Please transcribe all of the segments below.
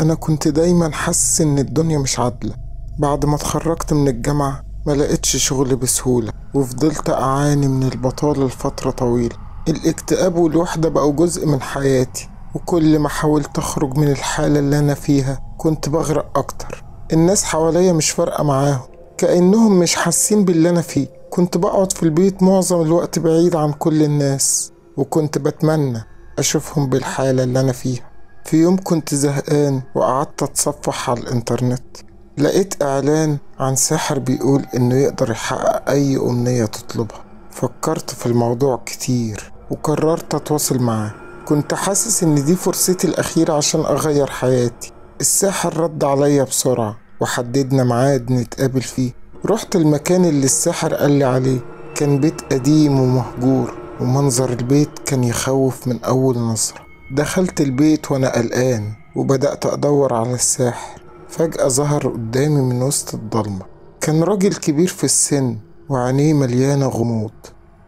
أنا كنت دايما حاسس إن الدنيا مش عادلة. بعد ما اتخرجت من الجامعة ما لقيتش شغل بسهولة، وفضلت أعاني من البطالة لفترة طويلة. الاكتئاب والوحدة بقوا جزء من حياتي، وكل ما حاولت أخرج من الحالة اللي أنا فيها كنت بغرق أكتر. الناس حواليا مش فارقة معاهم، كأنهم مش حاسين باللي أنا فيه. كنت بقعد في البيت معظم الوقت بعيد عن كل الناس، وكنت بتمنى أشوفهم بالحالة اللي أنا فيها. في يوم كنت زهقان وقعدت أتصفح على الإنترنت، لقيت إعلان عن ساحر بيقول إنه يقدر يحقق أي أمنية تطلبها. فكرت في الموضوع كتير وقررت أتواصل معاه. كنت حاسس إن دي فرصتي الأخيرة عشان أغير حياتي. الساحر رد عليا بسرعة وحددنا ميعاد نتقابل فيه. رحت المكان اللي الساحر قالي عليه. كان بيت قديم ومهجور، ومنظر البيت كان يخوف من أول نظرة. دخلت البيت وأنا قلقان وبدأت أدور على الساحر. فجأة ظهر قدامي من وسط الضلمة. كان راجل كبير في السن وعينيه مليانة غموض.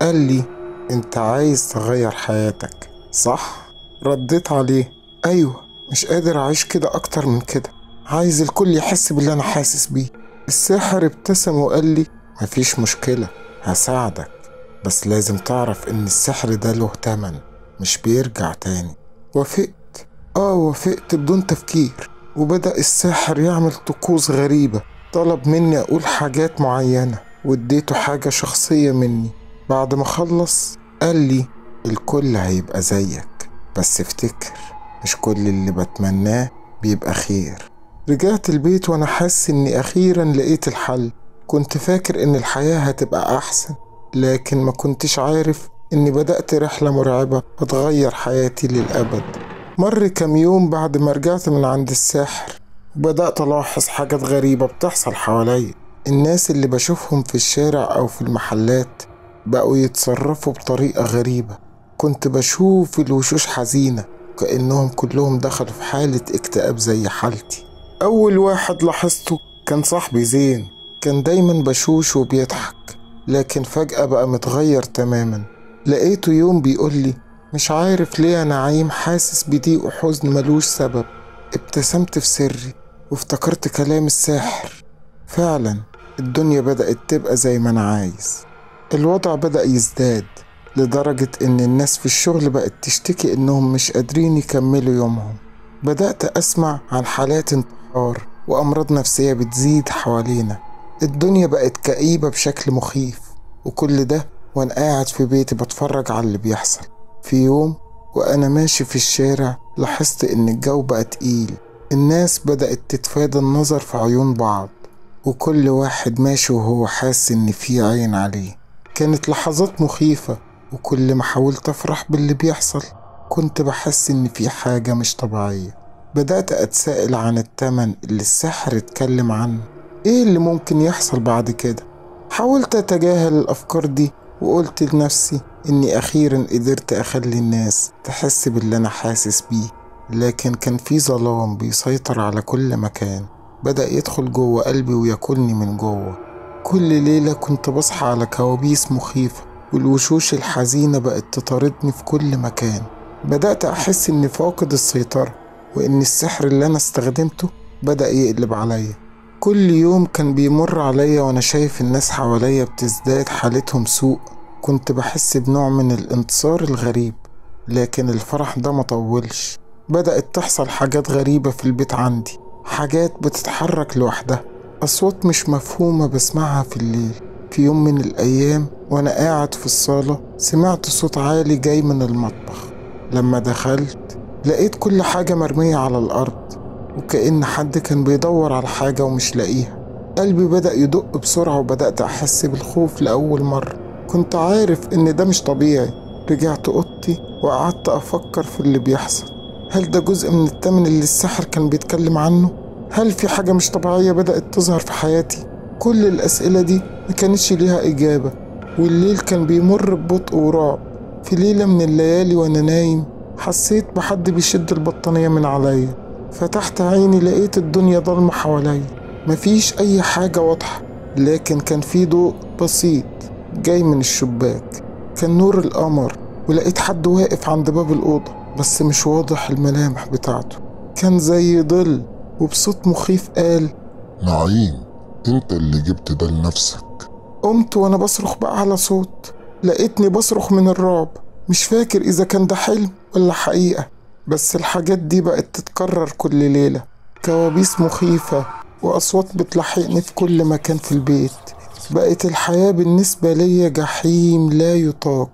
قال لي: انت عايز تغير حياتك صح؟ رديت عليه: ايوه، مش قادر اعيش كده اكتر من كده، عايز الكل يحس باللي انا حاسس بيه. الساحر ابتسم وقال لي: مفيش مشكلة، هساعدك، بس لازم تعرف ان السحر ده له تمن، مش بيرجع تاني. وافقت بدون تفكير. وبدأ الساحر يعمل طقوس غريبة. طلب مني أقول حاجات معينة واديته حاجة شخصية مني. بعد ما خلص قال لي: الكل هيبقى زيك، بس افتكر مش كل اللي بتمناه بيبقى خير. رجعت البيت وأنا حاسس إني أخيرا لقيت الحل. كنت فاكر إن الحياة هتبقى أحسن، لكن ما كنتش عارف إني بدأت رحلة مرعبة هتغير حياتي للأبد. مر كام يوم بعد ما رجعت من عند الساحر، وبدأت ألاحظ حاجات غريبة بتحصل حواليا. الناس اللي بشوفهم في الشارع أو في المحلات بقوا يتصرفوا بطريقة غريبة. كنت بشوف الوشوش حزينة، كأنهم كلهم دخلوا في حالة اكتئاب زي حالتي. أول واحد لاحظته كان صاحبي زين. كان دايما بشوش وبيضحك، لكن فجأة بقى متغير تماما. لقيته يوم بيقولي: مش عارف ليه أنا عايم حاسس بضيق وحزن ملوش سبب. ابتسمت في سري وافتكرت كلام الساحر. فعلا الدنيا بدأت تبقى زي ما أنا عايز. الوضع بدأ يزداد لدرجة إن الناس في الشغل بقت تشتكي إنهم مش قادرين يكملوا يومهم. بدأت أسمع عن حالات انتحار وأمراض نفسية بتزيد حوالينا. الدنيا بقت كئيبة بشكل مخيف، وكل ده وأنا قاعد في بيتي بتفرج على اللي بيحصل. في يوم وأنا ماشي في الشارع لاحظت إن الجو بقى تقيل. الناس بدأت تتفادى النظر في عيون بعض، وكل واحد ماشي وهو حاسس إن في عين عليه. كانت لحظات مخيفة، وكل ما حاولت أفرح باللي بيحصل كنت بحس إن في حاجة مش طبيعية. بدأت أتساءل عن التمن اللي السحر اتكلم عنه. إيه اللي ممكن يحصل بعد كده؟ حاولت أتجاهل الأفكار دي وقلت لنفسي إني أخيرا قدرت أخلي الناس تحس باللي أنا حاسس بيه. لكن كان في ظلام بيسيطر على كل مكان، بدأ يدخل جوه قلبي وياكلني من جوه. كل ليلة كنت بصحى على كوابيس مخيفة، والوشوش الحزينة بقت تطاردني في كل مكان. بدأت أحس إني فاقد السيطرة، وإن السحر اللي أنا استخدمته بدأ يقلب عليا. كل يوم كان بيمر عليا وأنا شايف الناس حواليا بتزداد حالتهم سوء. كنت بحس بنوع من الانتصار الغريب، لكن الفرح ده مطولش. بدأت تحصل حاجات غريبة في البيت عندي، حاجات بتتحرك لوحدها، أصوات مش مفهومة بسمعها في الليل. في يوم من الأيام وأنا قاعد في الصالة سمعت صوت عالي جاي من المطبخ. لما دخلت لقيت كل حاجة مرمية على الأرض، وكأن حد كان بيدور على حاجة ومش لاقيها. قلبي بدأ يدق بسرعة وبدأت أحس بالخوف لأول مرة. كنت عارف إن ده مش طبيعي. رجعت أوضتي وقعدت أفكر في اللي بيحصل. هل ده جزء من التمن اللي السحر كان بيتكلم عنه؟ هل في حاجة مش طبيعية بدأت تظهر في حياتي؟ كل الأسئلة دي ما كانتش ليها إجابة، والليل كان بيمر ببطء ورعب. في ليلة من الليالي وأنا نايم حسيت بحد بيشد البطانية من عليا. فتحت عيني لقيت الدنيا ضلمة حواليا، مفيش أي حاجة واضحة، لكن كان في ضوء بسيط جاي من الشباك. كان نور القمر، ولقيت حد واقف عند باب الأوضة بس مش واضح الملامح بتاعته. كان زي ظل، وبصوت مخيف قال: نعيم، انت اللي جبت ده لنفسك. قمت وانا بصرخ بأعلى صوت. لقيتني بصرخ من الرعب، مش فاكر اذا كان ده حلم ولا حقيقة. بس الحاجات دي بقت تتكرر كل ليلة، كوابيس مخيفة وأصوات بتلاحقني في كل مكان في البيت. بقت الحياة بالنسبة لي جحيم لا يطاق.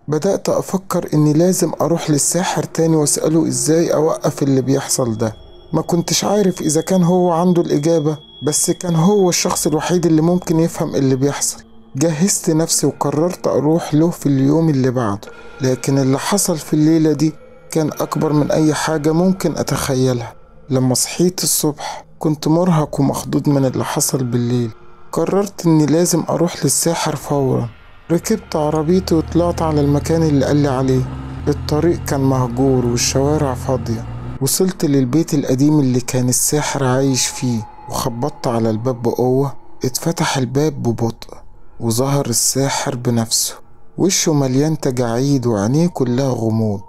بدأت أفكر إني لازم أروح للساحر تاني وأسأله إزاي أوقف اللي بيحصل ده. ما كنتش عارف إذا كان هو عنده الإجابة، بس كان هو الشخص الوحيد اللي ممكن يفهم اللي بيحصل. جهزت نفسي وقررت أروح له في اليوم اللي بعده. لكن اللي حصل في الليلة دي كان أكبر من أي حاجة ممكن أتخيلها. لما صحيت الصبح كنت مرهق ومخضوض من اللي حصل بالليل. قررت إني لازم أروح للساحر فورا. ركبت عربيتي وطلعت على المكان اللي قالي عليه. الطريق كان مهجور والشوارع فاضية. وصلت للبيت القديم اللي كان الساحر عايش فيه، وخبطت على الباب بقوة. اتفتح الباب ببطء، وظهر الساحر بنفسه، وشه مليان تجاعيد وعينيه كلها غموض.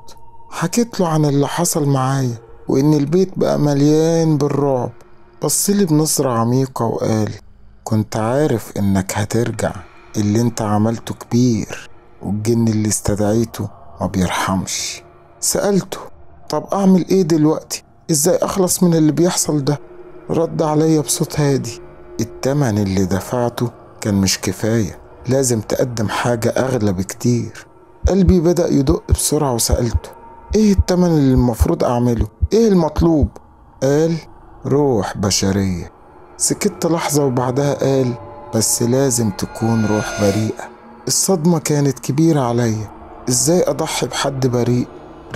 حكيت له عن اللي حصل معايا وإن البيت بقى مليان بالرعب. بصلي بنظرة عميقة وقال: كنت عارف إنك هترجع. اللي انت عملته كبير، والجن اللي استدعيته ما بيرحمش. سألته: طب أعمل إيه دلوقتي؟ إزاي أخلص من اللي بيحصل ده؟ رد عليا بصوت هادي: التمن اللي دفعته كان مش كفاية، لازم تقدم حاجة أغلى بكتير. قلبي بدأ يدق بسرعة وسألته: إيه التمن اللي المفروض أعمله؟ إيه المطلوب؟ قال: روح بشرية. سكت لحظة وبعدها قال: بس لازم تكون روح بريئة. الصدمة كانت كبيرة عليا. إزاي أضحي بحد بريء؟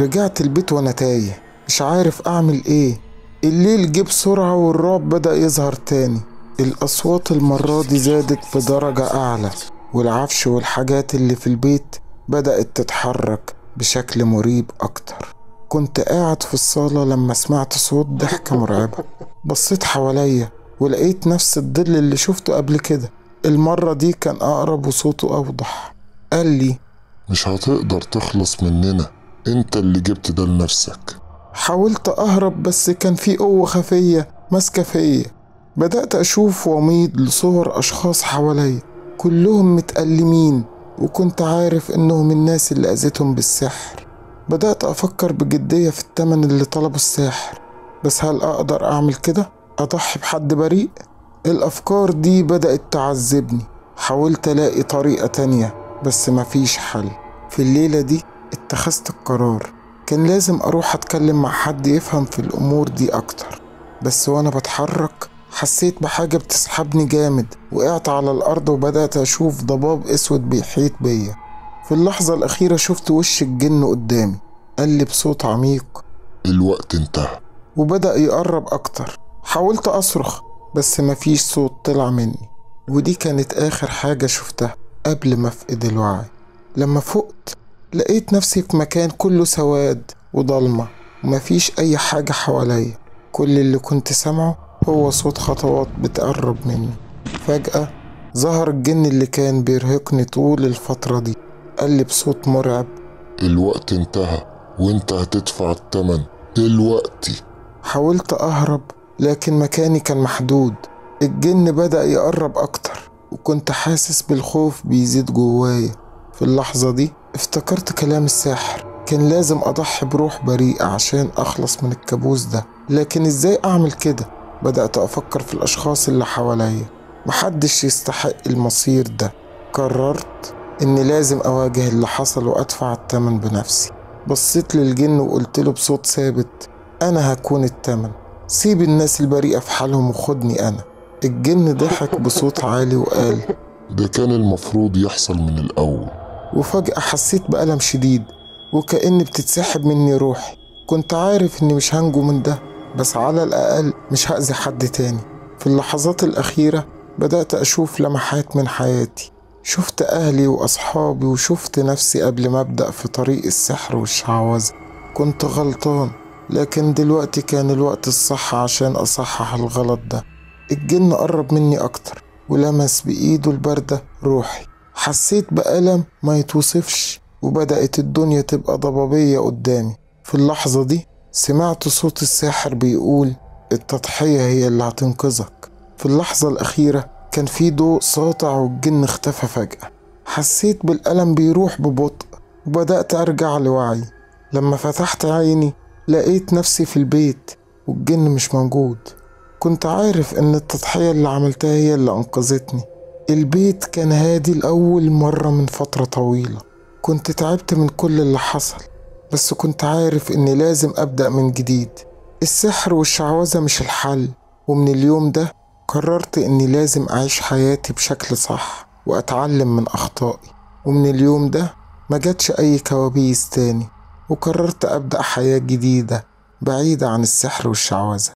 رجعت البيت وأنا تايه، مش عارف أعمل إيه. الليل جه بسرعة والرعب بدأ يظهر تاني. الأصوات المرة دي زادت بدرجة أعلى، والعفش والحاجات اللي في البيت بدأت تتحرك بشكل مريب أكتر. كنت قاعد في الصالة لما سمعت صوت ضحكة مرعبة. بصيت حواليا ولقيت نفس الظل اللي شفته قبل كده. المرة دي كان أقرب وصوته أوضح. قال لي: مش هتقدر تخلص مننا، انت اللي جبت ده لنفسك. حاولت أهرب بس كان في قوة خفية ماسكة فيا. بدأت أشوف وأميض لصور أشخاص حواليا، كلهم متألمين، وكنت عارف إنهم الناس اللي أذيتهم بالسحر. بدأت أفكر بجدية في التمن اللي طلبه الساحر. بس هل أقدر أعمل كده؟ أضحي بحد بريء؟ الأفكار دي بدأت تعذبني. حاولت ألاقي طريقة تانية بس مفيش حل. في الليلة دي اتخذت القرار، كان لازم أروح أتكلم مع حد يفهم في الأمور دي أكتر. بس وأنا بتحرك حسيت بحاجة بتسحبني جامد. وقعت على الأرض وبدأت أشوف ضباب أسود بيحيط بيا. في اللحظة الأخيرة شفت وش الجن قدامي. قال لي بصوت عميق: الوقت انتهى. وبدأ يقرب أكتر. حاولت أصرخ بس مفيش صوت طلع مني. ودي كانت آخر حاجة شفتها قبل ما أفقد الوعي. لما فقت لقيت نفسي في مكان كله سواد وضلمة، ومفيش أي حاجة حواليا. كل اللي كنت سامعه هو صوت خطوات بتقرب مني. فجأة ظهر الجن اللي كان بيرهقني طول الفترة دي. قال لي بصوت مرعب: الوقت انتهى وانت هتدفع التمن دلوقتي. حاولت أهرب لكن مكاني كان محدود. الجن بدأ يقرب أكتر، وكنت حاسس بالخوف بيزيد جوايا. في اللحظة دي افتكرت كلام الساحر، كان لازم أضحي بروح بريئة عشان أخلص من الكابوس ده. لكن إزاي أعمل كده؟ بدأت أفكر في الأشخاص اللي حواليا، محدش يستحق المصير ده. قررت إني لازم أواجه اللي حصل وأدفع التمن بنفسي. بصيت للجن وقلت له بصوت ثابت: أنا هكون التمن، سيب الناس البريئة في حالهم وخدني أنا. الجن ضحك بصوت عالي وقال: ده كان المفروض يحصل من الأول. وفجأة حسيت بألم شديد وكأني بتتسحب مني روحي. كنت عارف إني مش هنجو من ده، بس على الأقل مش هأذي حد تاني. في اللحظات الأخيرة بدأت أشوف لمحات من حياتي. شفت أهلي وأصحابي وشفت نفسي قبل ما أبدأ في طريق السحر والشعوذة. كنت غلطان، لكن دلوقتي كان الوقت الصح عشان أصحح الغلط ده. الجن قرب مني أكتر ولمس بإيده الباردة روحي. حسيت بألم ما يتوصفش، وبدأت الدنيا تبقى ضبابية قدامي. في اللحظة دي سمعت صوت الساحر بيقول التضحية هي اللي هتنقذك. في اللحظة الأخيرة كان في ضوء ساطع والجن اختفى فجأة. حسيت بالألم بيروح ببطء وبدأت أرجع لوعي. لما فتحت عيني لقيت نفسي في البيت والجن مش موجود. كنت عارف إن التضحية اللي عملتها هي اللي أنقذتني. البيت كان هادي لأول مرة من فترة طويلة. كنت تعبت من كل اللي حصل، بس كنت عارف إني لازم أبدأ من جديد. السحر والشعوذة مش الحل، ومن اليوم ده قررت إني لازم أعيش حياتي بشكل صح وأتعلم من أخطائي. ومن اليوم ده ما جاتش أي كوابيس تاني، وقررت أبدأ حياة جديدة بعيدة عن السحر والشعوذة.